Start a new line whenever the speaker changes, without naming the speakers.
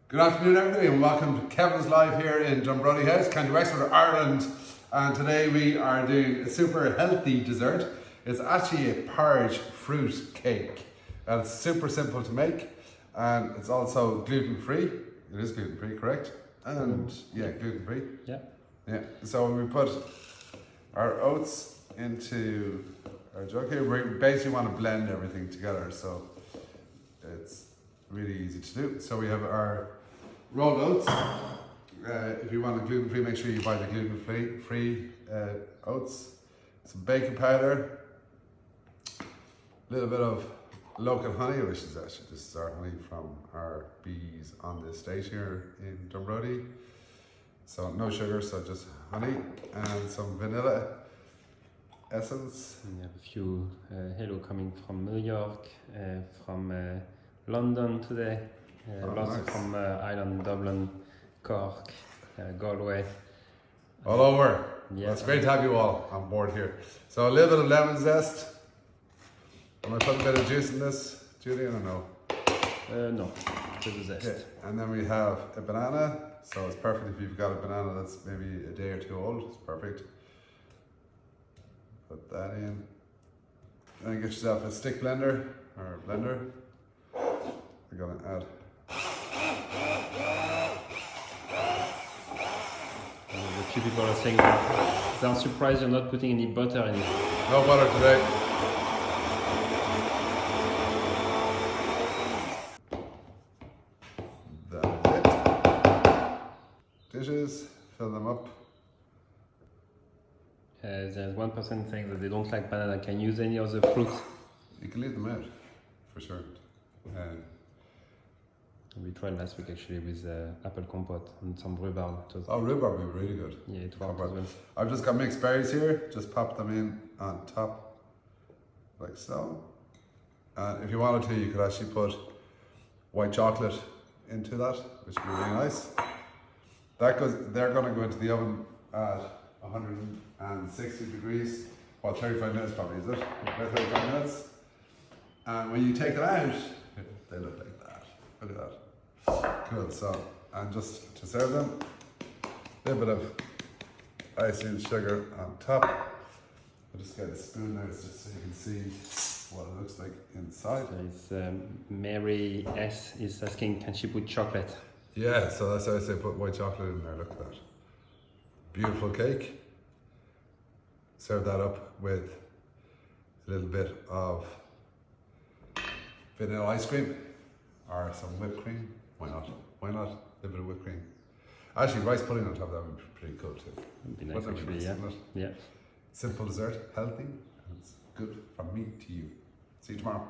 Good afternoon everybody and welcome to Kevin's Live here in Dunbrody House, County Wexford, Ireland. And today we are doing a super healthy dessert. It's actually a porridge fruit cake. And it's super simple to make and it's also gluten-free. It is gluten-free, correct? And yeah, gluten-free. Yeah. So we put our oats into our jug here. We basically want to blend everything together, so it's really easy to do. So we have our rolled oats. If you want a gluten-free, make sure you buy the gluten-free oats. Some baking powder, a little bit of local honey, which is actually, this is our honey from our bees on the estate here in Dunbrody. So no sugar, so just honey and some vanilla essence.
We have a few hello coming from New York, from London today, lots
nice.
from Ireland, Dublin, Cork, Galway.
All over.
Yeah.
Well, it's great to have you all on board here. So a little bit of lemon zest. Am I putting a bit of juice in this, Julian, or no?
No, to the zest.
Okay. And then we have a banana. So it's perfect if you've got a banana that's maybe a day or two old. It's perfect. Put that in. Then get yourself a stick blender or a blender. We're gonna add.
A few people are saying that they're surprised you're not putting any butter in it.
No butter today. That's it. Dishes, fill them up.
There's one person saying that they don't like banana. Can you use any other fruit?
You can leave them out, for sure.
We tried last week actually with apple compote and some rhubarb.
Oh, rhubarb would be really good.
Yeah, it worked as well.
I've just got mixed berries here. Just pop them in on top, like so. And if you wanted to, you could actually put white chocolate into that, which would be really nice. They're going to go into the oven at 160 degrees. What, 35 minutes probably, is it? About 35 minutes. And when you take it out, they look like that. Look at that. Cool. So, and just to serve them, a little bit of icing sugar on top. I'll just get a spoon there just so you can see what it looks like inside.
So it's Mary S is asking, can she put chocolate?
Yeah, so that's why I say put white chocolate in there. Look at that. Beautiful cake. Serve that up with a little bit of vanilla ice cream or some whipped cream. Why not? Why not? A little bit of whipped cream. Actually, rice pudding on top of that would be pretty cool too.
Would be nice actually, yeah.
Yeah. Simple dessert, healthy, and it's good from me to you. See you tomorrow.